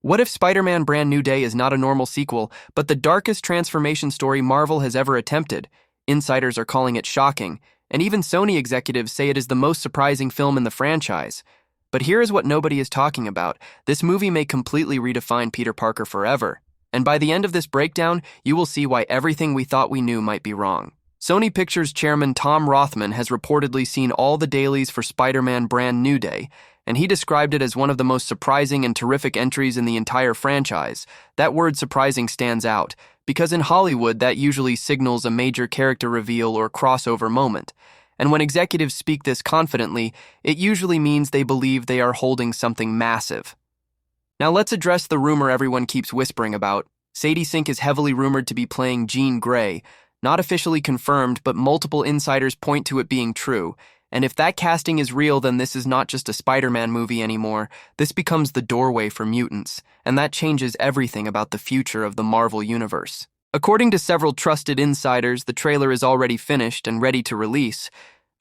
What if Spider-Man Brand New Day is not a normal sequel, but the darkest transformation story Marvel has ever attempted? Insiders are calling it shocking, and even Sony executives say it is the most surprising film in the franchise. But here is what nobody is talking about. This movie may completely redefine Peter Parker forever. And by the end of this breakdown, you will see why everything we thought we knew might be wrong. Sony Pictures chairman Tom Rothman has reportedly seen all the dailies for Spider-Man Brand New Day, and he described it as one of the most surprising and terrific entries in the entire franchise. That word surprising stands out, because in Hollywood that usually signals a major character reveal or crossover moment. And when executives speak this confidently, it usually means they believe they are holding something massive. Now let's address the rumor everyone keeps whispering about. Sadie Sink is heavily rumored to be playing Jean Grey. Not officially confirmed, but multiple insiders point to it being true. And if that casting is real, then this is not just a Spider-Man movie anymore. This becomes the doorway for mutants, and that changes everything about the future of the Marvel Universe. According to several trusted insiders, the trailer is already finished and ready to release.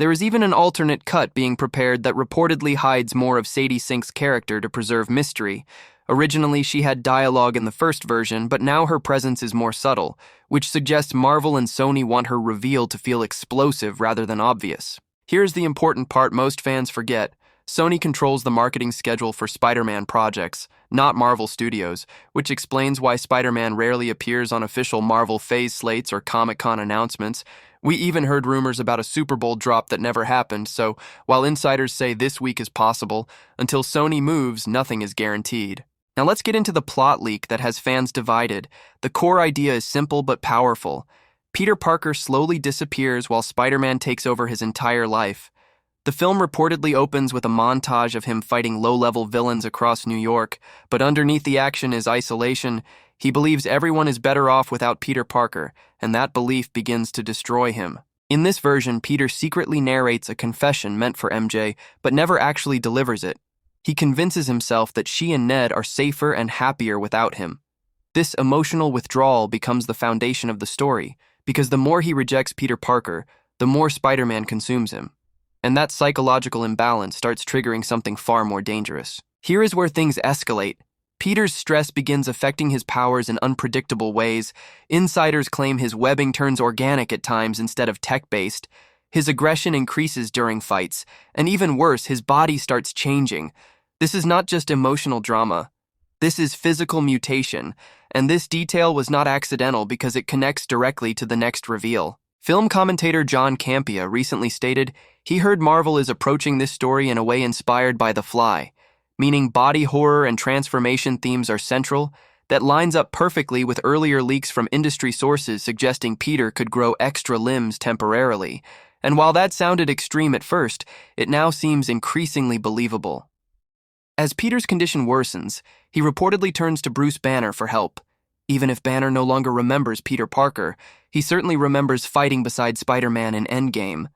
There is even an alternate cut being prepared that reportedly hides more of Sadie Sink's character to preserve mystery. Originally, she had dialogue in the first version, but now her presence is more subtle, which suggests Marvel and Sony want her reveal to feel explosive rather than obvious. Here's the important part most fans forget. Sony controls the marketing schedule for Spider-Man projects, not Marvel Studios, which explains why Spider-Man rarely appears on official Marvel phase slates or Comic-Con announcements. We even heard rumors about a Super Bowl drop that never happened, so while insiders say this week is possible, until Sony moves, nothing is guaranteed. Now let's get into the plot leak that has fans divided. The core idea is simple but powerful. Peter Parker slowly disappears while Spider-Man takes over his entire life. The film reportedly opens with a montage of him fighting low-level villains across New York, but underneath the action is isolation. He believes everyone is better off without Peter Parker, and that belief begins to destroy him. In this version, Peter secretly narrates a confession meant for MJ, but never actually delivers it. He convinces himself that she and Ned are safer and happier without him. This emotional withdrawal becomes the foundation of the story, because the more he rejects Peter Parker, the more Spider-Man consumes him. And that psychological imbalance starts triggering something far more dangerous. Here is where things escalate. Peter's stress begins affecting his powers in unpredictable ways. Insiders claim his webbing turns organic at times instead of tech-based. His aggression increases during fights, and even worse, his body starts changing. This is not just emotional drama. This is physical mutation, and this detail was not accidental because it connects directly to the next reveal. Film commentator John Campea recently stated he heard Marvel is approaching this story in a way inspired by The Fly, meaning body horror and transformation themes are central. That lines up perfectly with earlier leaks from industry sources suggesting Peter could grow extra limbs temporarily. And while that sounded extreme at first, it now seems increasingly believable. As Peter's condition worsens, he reportedly turns to Bruce Banner for help. Even if Banner no longer remembers Peter Parker, he certainly remembers fighting beside Spider-Man in Endgame.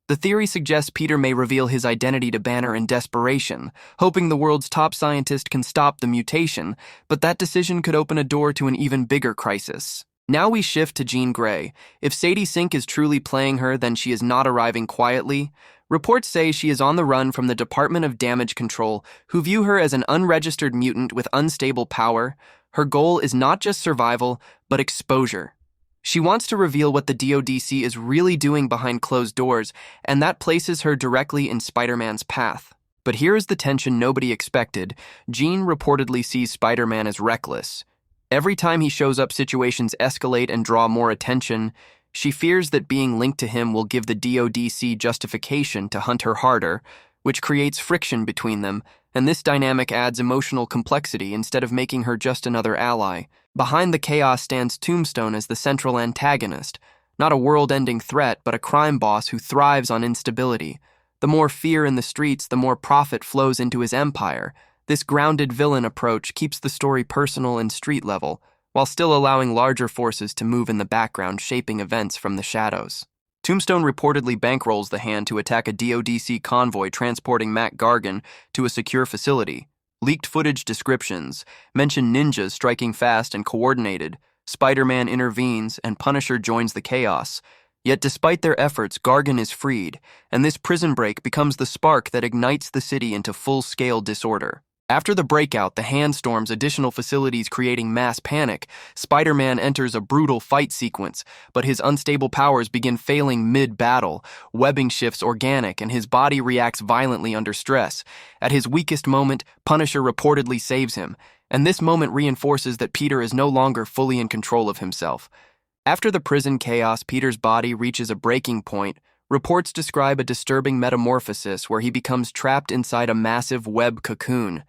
The theory suggests Peter may reveal his identity to Banner in desperation, hoping the world's top scientist can stop the mutation, but that decision could open a door to an even bigger crisis. Now we shift to Jean Grey. If Sadie Sink is truly playing her, then she is not arriving quietly. Reports say she is on the run from the Department of Damage Control, who view her as an unregistered mutant with unstable power. Her goal is not just survival, but exposure. She wants to reveal what the DODC is really doing behind closed doors, and that places her directly in Spider-Man's path. But here is the tension nobody expected. Jean reportedly sees Spider-Man as reckless. Every time he shows up, situations escalate and draw more attention. She fears that being linked to him will give the DODC justification to hunt her harder, which creates friction between them, and this dynamic adds emotional complexity instead of making her just another ally. Behind the chaos stands Tombstone as the central antagonist, not a world-ending threat, but a crime boss who thrives on instability. The more fear in the streets, the more profit flows into his empire. This grounded villain approach keeps the story personal and street level, while still allowing larger forces to move in the background, shaping events from the shadows. Tombstone reportedly bankrolls the Hand to attack a DODC convoy transporting Mac Gargan to a secure facility. Leaked footage descriptions mention ninjas striking fast and coordinated. Spider-Man intervenes, and Punisher joins the chaos. Yet despite their efforts, Gargan is freed, and this prison break becomes the spark that ignites the city into full-scale disorder. After the breakout, the Hand storms additional facilities, creating mass panic. Spider-Man enters a brutal fight sequence, but his unstable powers begin failing mid-battle. Webbing shifts organic, and his body reacts violently under stress. At his weakest moment, Punisher reportedly saves him, and this moment reinforces that Peter is no longer fully in control of himself. After the prison chaos, Peter's body reaches a breaking point. Reports describe a disturbing metamorphosis where he becomes trapped inside a massive web cocoon.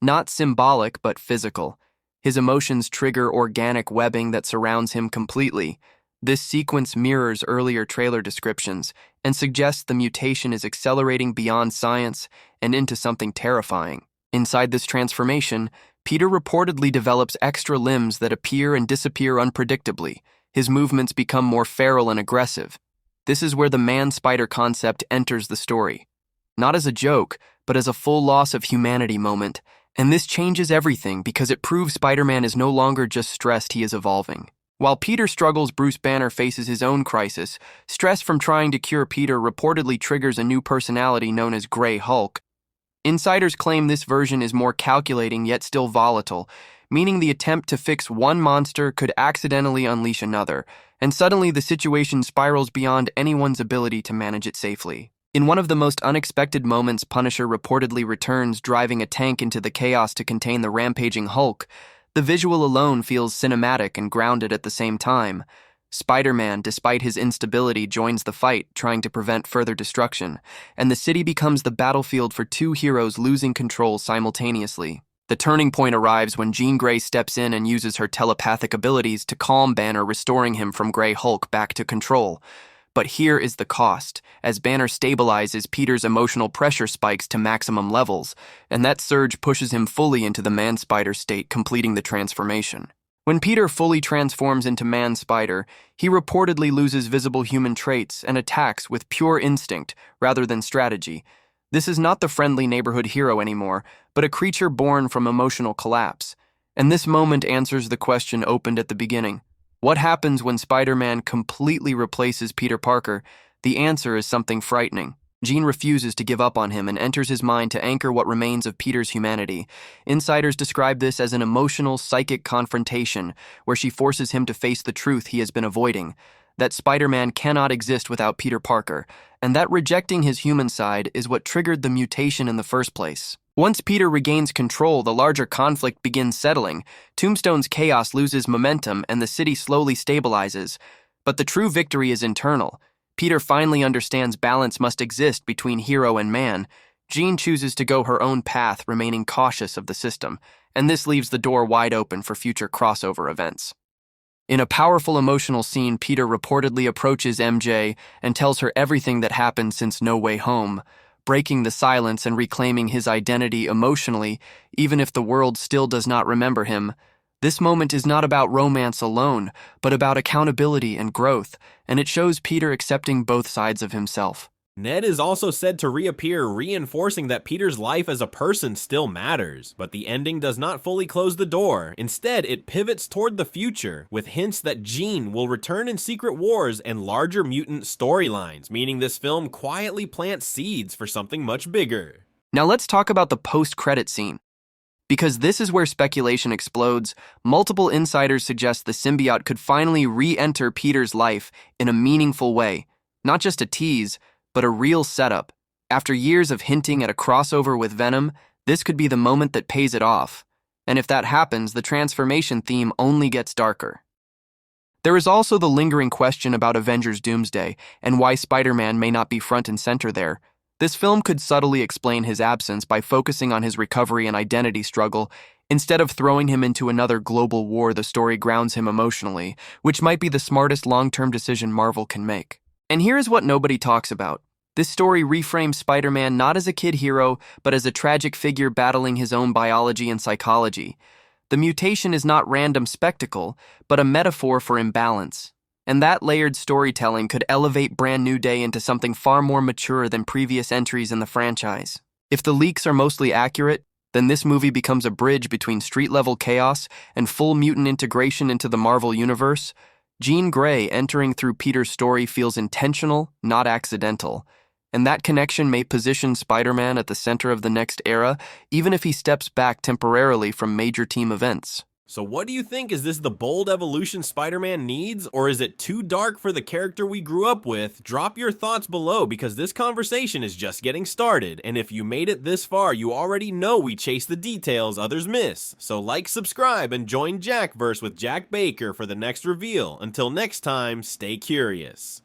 Not symbolic, but physical. His emotions trigger organic webbing that surrounds him completely. This sequence mirrors earlier trailer descriptions and suggests the mutation is accelerating beyond science and into something terrifying. Inside this transformation, Peter reportedly develops extra limbs that appear and disappear unpredictably. His movements become more feral and aggressive. This is where the man-spider concept enters the story. Not as a joke, but as a full loss of humanity moment. And this changes everything because it proves Spider-Man is no longer just stressed, he is evolving. While Peter struggles, Bruce Banner faces his own crisis. Stress from trying to cure Peter reportedly triggers a new personality known as Grey Hulk. Insiders claim this version is more calculating yet still volatile, meaning the attempt to fix one monster could accidentally unleash another, and suddenly the situation spirals beyond anyone's ability to manage it safely. In one of the most unexpected moments, Punisher reportedly returns, driving a tank into the chaos to contain the rampaging Hulk. The visual alone feels cinematic and grounded at the same time. Spider-Man, despite his instability, joins the fight, trying to prevent further destruction, and the city becomes the battlefield for two heroes losing control simultaneously. The turning point arrives when Jean Grey steps in and uses her telepathic abilities to calm Banner, restoring him from Grey Hulk back to control. But here is the cost. As Banner stabilizes, Peter's emotional pressure spikes to maximum levels, and that surge pushes him fully into the Man-Spider state, completing the transformation. When Peter fully transforms into Man-Spider, he reportedly loses visible human traits and attacks with pure instinct rather than strategy. This is not the friendly neighborhood hero anymore, but a creature born from emotional collapse. And this moment answers the question opened at the beginning. What happens when Spider-Man completely replaces Peter Parker? The answer is something frightening. Jean refuses to give up on him and enters his mind to anchor what remains of Peter's humanity. Insiders describe this as an emotional, psychic confrontation where she forces him to face the truth he has been avoiding, that Spider-Man cannot exist without Peter Parker, and that rejecting his human side is what triggered the mutation in the first place. Once Peter regains control, the larger conflict begins settling. Tombstone's chaos loses momentum and the city slowly stabilizes. But the true victory is internal. Peter finally understands balance must exist between hero and man. Jean chooses to go her own path, remaining cautious of the system, and this leaves the door wide open for future crossover events. In a powerful emotional scene, Peter reportedly approaches MJ and tells her everything that happened since No Way Home, breaking the silence and reclaiming his identity emotionally, even if the world still does not remember him. This moment is not about romance alone, but about accountability and growth, and it shows Peter accepting both sides of himself. Ned is also said to reappear, reinforcing that Peter's life as a person still matters, but the ending does not fully close the door. Instead, it pivots toward the future, with hints that Jean will return in Secret Wars and larger mutant storylines, meaning this film quietly plants seeds for something much bigger. Now let's talk about the post-credit scene. Because this is where speculation explodes, multiple insiders suggest the symbiote could finally re-enter Peter's life in a meaningful way, not just a tease, but a real setup. After years of hinting at a crossover with Venom, this could be the moment that pays it off. And if that happens, the transformation theme only gets darker. There is also the lingering question about Avengers Doomsday and why Spider-Man may not be front and center there. This film could subtly explain his absence by focusing on his recovery and identity struggle. Instead of throwing him into another global war, the story grounds him emotionally, which might be the smartest long-term decision Marvel can make. And here is what nobody talks about. This story reframes Spider-Man not as a kid hero, but as a tragic figure battling his own biology and psychology. The mutation is not random spectacle, but a metaphor for imbalance. And that layered storytelling could elevate Brand New Day into something far more mature than previous entries in the franchise. If the leaks are mostly accurate, then this movie becomes a bridge between street-level chaos and full mutant integration into the Marvel Universe. Jean Grey entering through Peter's story feels intentional, not accidental. And that connection may position Spider-Man at the center of the next era, even if he steps back temporarily from major team events. So what do you think? Is this the bold evolution Spider-Man needs, or is it too dark for the character we grew up with? Drop your thoughts below, because this conversation is just getting started, and if you made it this far, you already know we chase the details others miss. So like, subscribe, and join JackVerse with Jack Baker for the next reveal. Until next time, stay curious.